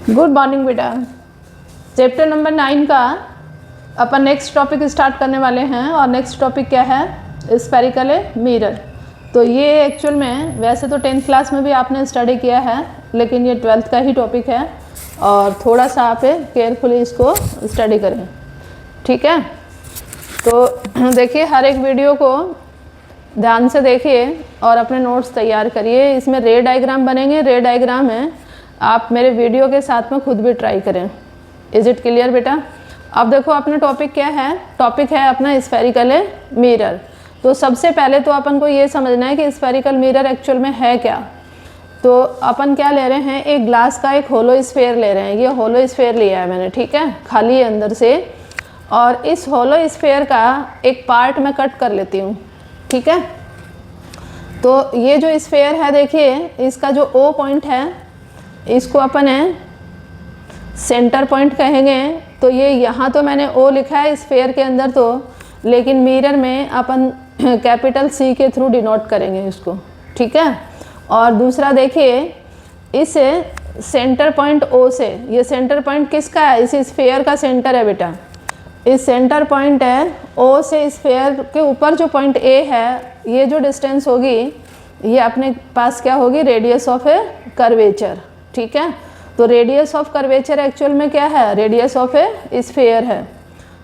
Good morning बेटा। Chapter number 9 का अपन next topic start करने वाले हैं और नेक्स्ट टॉपिक क्या है? Spherical mirror. तो ये एक्चुअल में वैसे तो 10th क्लास में भी आपने स्टडी किया है, लेकिन ये 12th का ही टॉपिक है और थोड़ा सा आप केयरफुली इसको स्टडी करें, ठीक है। तो देखिए, हर एक वीडियो को ध्यान से देखिए और अपने नोट्स तैयार करिए। इसमें रे डायग्राम बनेंगे, रे डायग्राम है, आप मेरे वीडियो के साथ में खुद भी ट्राई करें। इज़ इट क्लियर बेटा? अब देखो अपना टॉपिक क्या है, टॉपिक है अपना स्फेरिकल मिरर। तो सबसे पहले तो अपन को ये समझना है कि स्फेरिकल मिरर एक्चुअल में है क्या। तो अपन क्या ले रहे हैं, एक ग्लास का एक होलो स्फेयर ले रहे हैं। ये होलो स्फेयर लिया है मैंने, ठीक है, खाली है अंदर से। और इस होलो स्फेयर का एक पार्ट मैं कट कर लेती हूँ, ठीक है। तो ये जो स्फेयर है, देखिए इसका जो ओ पॉइंट है इसको अपन सेंटर पॉइंट कहेंगे। तो ये यहाँ तो मैंने ओ लिखा है स्फेयर के अंदर, तो लेकिन मिरर में अपन कैपिटल सी के थ्रू डिनोट करेंगे इसको, ठीक है। और दूसरा देखिए, इस सेंटर पॉइंट ओ से, ये सेंटर पॉइंट किसका है? इस स्फेयर का सेंटर है बेटा। इस सेंटर पॉइंट है ओ से स्फेयर के ऊपर जो पॉइंट ए है, ये जो डिस्टेंस होगी ये अपने पास क्या होगी? रेडियस ऑफ कर्वेचर, ठीक है। तो रेडियस ऑफ कर्वेचर एक्चुअल में क्या है? रेडियस ऑफ स्फेयर है।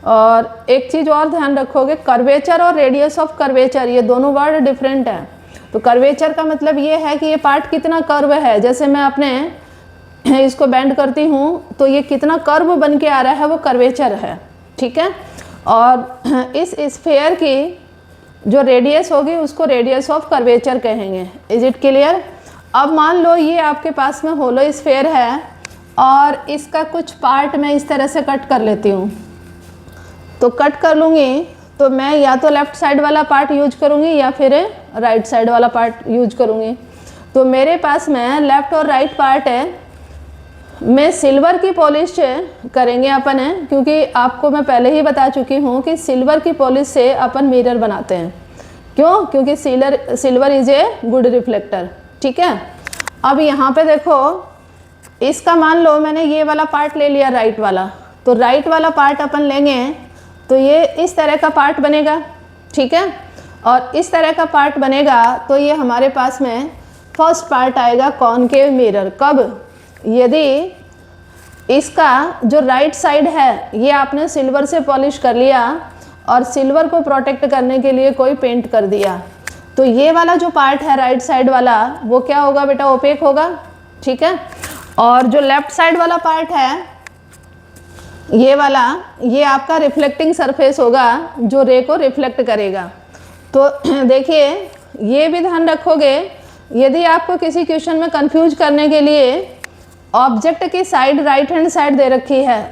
और एक चीज़ और ध्यान रखोगे, कर्वेचर और रेडियस ऑफ कर्वेचर ये दोनों वर्ड डिफरेंट है। तो कर्वेचर का मतलब ये है कि ये पार्ट कितना कर्व है। जैसे मैं अपने इसको बेंड करती हूँ तो ये कितना कर्व बन के आ रहा है, वो कर्वेचर है, ठीक है। और इस स्फेयर की जो रेडियस होगी उसको रेडियस ऑफ कर्वेचर कहेंगे। Is it clear? अब मान लो ये आपके पास में होलो स्फेयर है और इसका कुछ पार्ट मैं इस तरह से कट कर लेती हूँ। तो कट कर लूँगी तो मैं या तो लेफ़्ट साइड वाला पार्ट यूज करूँगी या फिर राइट साइड वाला पार्ट यूज करूँगी। तो मेरे पास में लेफ़्ट और राइट पार्ट है, मैं सिल्वर की पॉलिश करेंगे अपन है, क्योंकि आपको मैं पहले ही बता चुकी हूँ कि सिल्वर की पॉलिश से अपन मिरर बनाते हैं। क्यों? क्योंकि silver is a good reflector, ठीक है। अब यहाँ पे देखो, इसका मान लो मैंने ये वाला पार्ट ले लिया राइट वाला, तो राइट वाला पार्ट अपन लेंगे तो ये इस तरह का पार्ट बनेगा, ठीक है। और इस तरह का पार्ट बनेगा तो ये हमारे पास में फर्स्ट पार्ट आएगा कॉनकेव मिरर। कब? यदि इसका जो राइट साइड है ये आपने सिल्वर से पॉलिश कर लिया और सिल्वर को प्रोटेक्ट करने के लिए कोई पेंट कर दिया, तो ये वाला जो पार्ट है राइट साइड वाला वो क्या होगा बेटा? ओपेक होगा, ठीक है। और जो लेफ्ट साइड वाला पार्ट है ये वाला, ये आपका रिफ्लेक्टिंग सरफेस होगा जो रे को रिफ्लेक्ट करेगा। तो देखिए, ये भी ध्यान रखोगे, यदि आपको किसी क्वेश्चन में कंफ्यूज करने के लिए ऑब्जेक्ट की साइड राइट हैंड साइड दे रखी है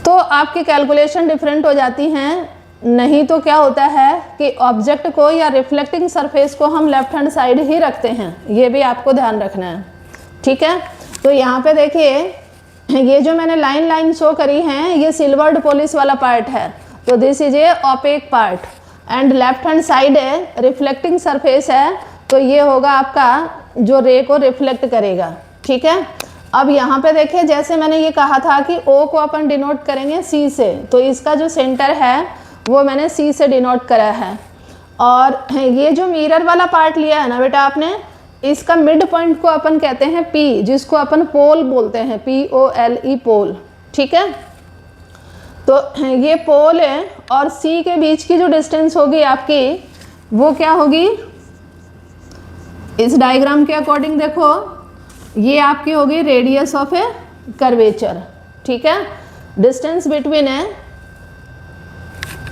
तो आपकी कैलकुलेशन डिफरेंट हो जाती हैं। नहीं तो क्या होता है कि ऑब्जेक्ट को या रिफ्लेक्टिंग सरफेस को हम लेफ्ट हैंड साइड ही रखते हैं, ये भी आपको ध्यान रखना है, ठीक है। तो यहाँ पे देखिए, ये जो मैंने लाइन शो करी हैं ये सिल्वर्ड पॉलिश वाला पार्ट है। तो this is a opaque part and left hand side है रिफ्लेक्टिंग सरफेस है, तो ये होगा आपका जो रे को रिफ्लेक्ट करेगा, ठीक है। अब यहाँ पे देखिए, जैसे मैंने ये कहा था कि ओ को अपन डिनोट करेंगे सी से, तो इसका जो सेंटर है वो मैंने सी से डिनोट करा है। और ये जो मिरर वाला पार्ट लिया है ना बेटा आपने, इसका मिड पॉइंट को अपन कहते हैं पी, जिसको अपन पोल बोलते हैं, POLE पोल, ठीक है। तो ये पोल है और सी के बीच की जो डिस्टेंस होगी आपकी वो क्या होगी? इस डायग्राम के अकॉर्डिंग देखो, ये आपकी होगी रेडियस ऑफ ए कर्वेचर, ठीक है। Distance between a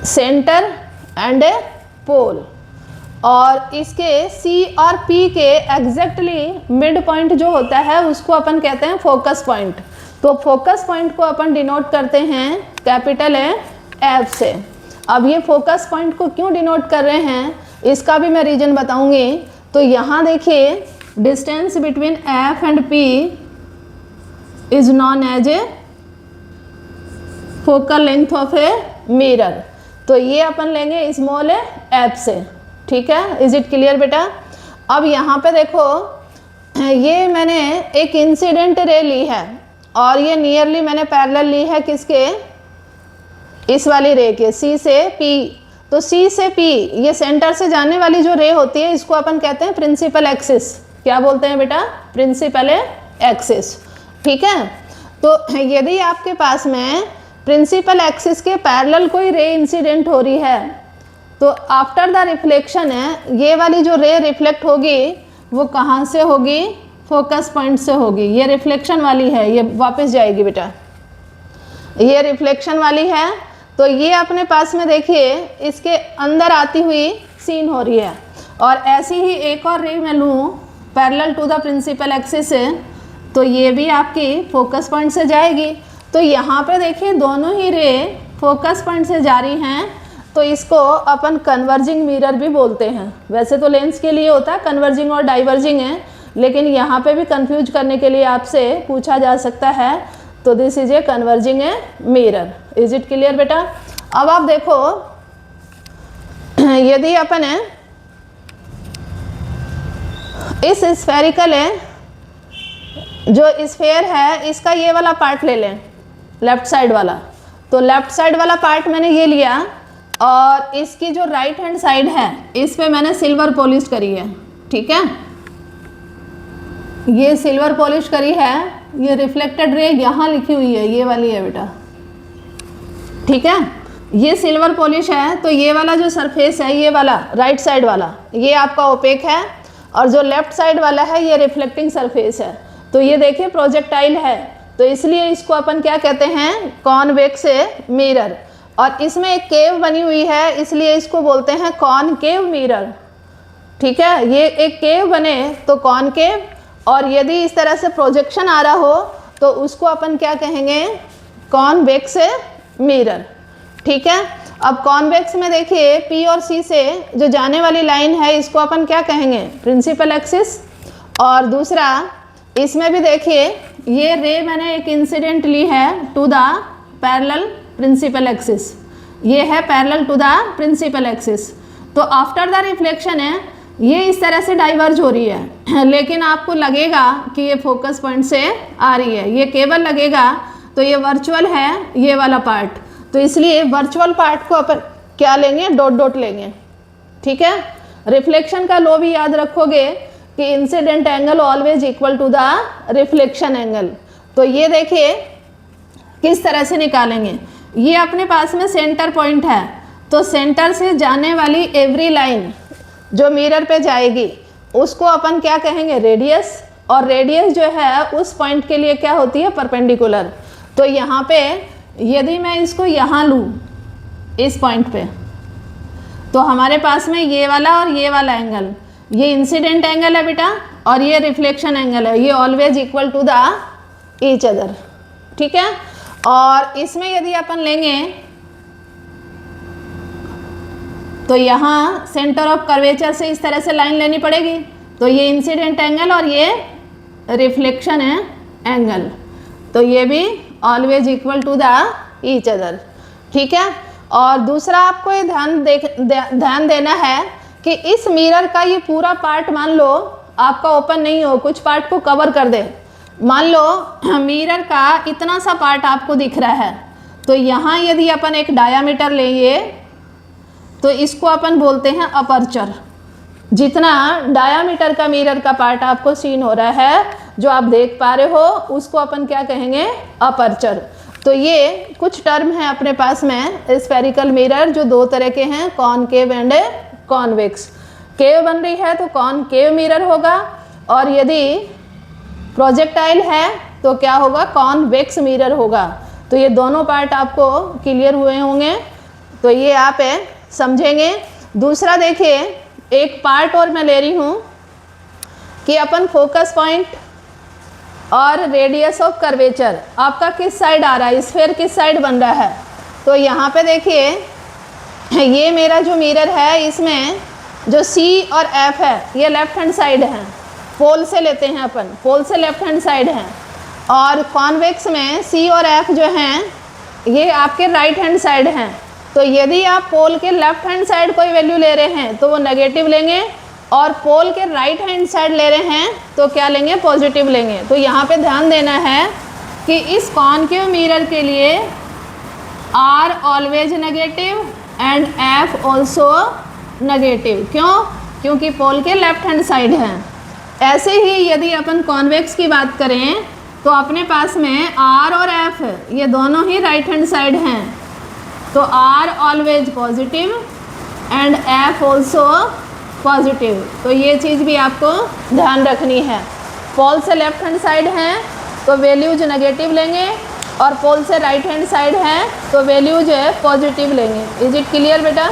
centre and a pole. और इसके सी और पी के एग्जैक्टली मिड पॉइंट जो होता है उसको अपन कहते हैं फोकस पॉइंट। तो फोकस पॉइंट को अपन डिनोट करते हैं कैपिटल F से। अब ये फोकस पॉइंट को क्यों डिनोट कर रहे हैं इसका भी मैं रीजन बताऊंगी। तो यहाँ देखिए, distance between F and P is known as a focal length of a mirror. तो ये अपन लेंगे स्मॉल F से, ठीक है। इज इट क्लियर बेटा? अब यहाँ पे देखो, ये मैंने एक इंसिडेंट रे ली है और ये नियरली मैंने पैरेलल ली है किसके, इस वाली रे के, सी से पी। तो सी से पी ये सेंटर से जाने वाली जो रे होती है इसको अपन कहते हैं प्रिंसिपल एक्सिस। क्या बोलते हैं बेटा, प्रिंसिपल एक्सिस। ठीक है, तो यदि आपके पास में प्रिंसिपल एक्सिस के पैरेलल कोई रे इंसिडेंट हो रही है तो आफ्टर द रिफ्लेक्शन है ये वाली जो रे रिफ्लेक्ट होगी वो कहाँ से होगी, फोकस पॉइंट से होगी। ये रिफ्लेक्शन वाली है, ये वापस जाएगी बेटा, ये रिफ्लेक्शन वाली है। तो ये अपने पास में देखिए इसके अंदर आती हुई सीन हो रही है और ऐसी ही एक और रे मैं लूँ parallel to the principal axis से तो ये भी आपकी फोकस पॉइंट से जाएगी। तो यहाँ पे देखिए दोनों ही रे फोकस पॉइंट से जा रही हैं तो इसको अपन कन्वर्जिंग मिरर भी बोलते हैं। वैसे तो लेंस के लिए होता है कन्वर्जिंग और डाइवर्जिंग है, लेकिन यहाँ पे भी कंफ्यूज करने के लिए आपसे पूछा जा सकता है। तो this is a converging a mirror. Is it clear बेटा। अब आप देखो यदि अपन इस स्फेरिकल है जो स्फेयर है इसका ये वाला पार्ट ले लें, लेफ्ट साइड वाला। तो लेफ्ट साइड वाला पार्ट मैंने ये लिया और इसकी जो राइट हैंड साइड है इस पे मैंने सिल्वर पॉलिश करी है। ठीक है, ये सिल्वर पॉलिश करी है, ये रिफ्लेक्टेड रे यहाँ लिखी हुई है, ये वाली है बेटा। ठीक है, ये सिल्वर पॉलिश है तो ये वाला जो सरफेस है ये वाला राइट साइड वाला ये आपका ओपेक है और जो लेफ्ट साइड वाला है ये रिफ्लेक्टिंग सरफेस है। तो ये देखिए प्रोजेक्टाइल है तो इसलिए इसको अपन क्या कहते हैं, कॉन्वेक्स मिरर। और इसमें एक केव बनी हुई है इसलिए इसको बोलते हैं कॉनकेव मिरर। ठीक है, ये एक केव बने तो कॉनकेव, और यदि इस तरह से प्रोजेक्शन आ रहा हो तो उसको अपन क्या कहेंगे, कॉन्वेक्स मिरर। ठीक है, अब कॉन्वेक्स में देखिए पी और सी से जो जाने वाली लाइन है इसको अपन क्या कहेंगे, प्रिंसिपल एक्सिस। और दूसरा इसमें भी देखिए ये रे मैंने एक इंसिडेंट ली है to the parallel principal axis, ये है parallel to the principal axis. तो आफ्टर द रिफ्लेक्शन है ये इस तरह से डाइवर्ज हो रही है लेकिन आपको लगेगा कि ये फोकस पॉइंट से आ रही है, ये केवल लगेगा। तो ये वर्चुअल है ये वाला पार्ट, तो इसलिए वर्चुअल पार्ट को अपन क्या लेंगे, डॉट डॉट लेंगे। ठीक है, रिफ्लेक्शन का लॉ भी याद रखोगे कि incident angle always equal to the reflection angle. तो ये देखिए किस तरह से निकालेंगे, ये अपने पास में सेंटर पॉइंट है तो सेंटर से जाने वाली एवरी लाइन जो मिरर पे जाएगी उसको अपन क्या कहेंगे, रेडियस। और रेडियस जो है उस पॉइंट के लिए क्या होती है, परपेंडिकुलर। तो यहाँ पे यदि मैं इसको यहाँ लूँ इस पॉइंट पे तो हमारे पास में ये वाला और ये वाला एंगल, ये इंसिडेंट एंगल है बेटा और ये रिफ्लेक्शन एंगल है, ये always equal to the each other. ठीक है, और इसमें यदि अपन लेंगे तो यहाँ सेंटर ऑफ कर्वेचर से इस तरह से लाइन लेनी पड़ेगी। तो ये इंसिडेंट एंगल और ये रिफ्लेक्शन है एंगल, तो ये भी always equal to the each other. ठीक है, और दूसरा आपको ये ध्यान देना है कि इस मिरर का ये पूरा पार्ट मान लो आपका ओपन नहीं हो, कुछ पार्ट को कवर कर दे। मान लो मिरर का इतना सा पार्ट आपको दिख रहा है तो यहाँ यदि अपन एक डायामीटर लेंगे तो इसको अपन बोलते हैं अपर्चर। जितना डायामीटर का मिरर का पार्ट आपको सीन हो रहा है जो आप देख पा रहे हो उसको अपन क्या कहेंगे, अपर्चर। तो ये कुछ टर्म है अपने पास में स्फेरिकल मिरर जो दो तरह के हैं, कॉनकेव एंड कॉन्वेक्स। केव बन रही है तो कॉनकेव मिरर होगा और यदि प्रोजेक्टाइल है तो क्या होगा, कॉन्वेक्स मिरर होगा। तो ये दोनों पार्ट आपको क्लियर हुए होंगे, तो ये आप समझेंगे। दूसरा देखिए एक पार्ट और मैं ले रही हूँ कि अपन फोकस पॉइंट और रेडियस ऑफ कर्वेचर आपका किस साइड आ रहा है, स्फेयर किस साइड बन रहा है। तो यहाँ पे देखिए ये मेरा जो मिरर है इसमें जो C और F है ये लेफ्ट हैंड साइड है, पोल से लेते हैं अपन, पोल से लेफ्ट हैंड साइड है। और कॉन्वेक्स में C और F जो हैं ये आपके राइट हैंड साइड हैं। तो यदि आप पोल के लेफ्ट हैंड साइड कोई वैल्यू ले रहे हैं तो वो नेगेटिव लेंगे और पोल के राइट हैंड साइड ले रहे हैं तो क्या लेंगे, पॉजिटिव लेंगे। तो यहाँ पे ध्यान देना है कि इस कॉनकेव मिरर के लिए R always negative and F also negative. क्यों? क्योंकि पोल के लेफ्ट हैंड साइड हैं। ऐसे ही यदि अपन कॉन्वेक्स की बात करें तो अपने पास में R और F ये दोनों ही राइट हैंड साइड हैं, तो R always positive and F also positive. तो ये चीज़ भी आपको ध्यान रखनी है। पोल से लेफ्ट हैंड साइड हैं तो वैल्यूज नेगेटिव लेंगे, और पोल से राइट हैंड साइड है तो वैल्यूज पॉजिटिव लेंगे। इज इट क्लियर बेटा?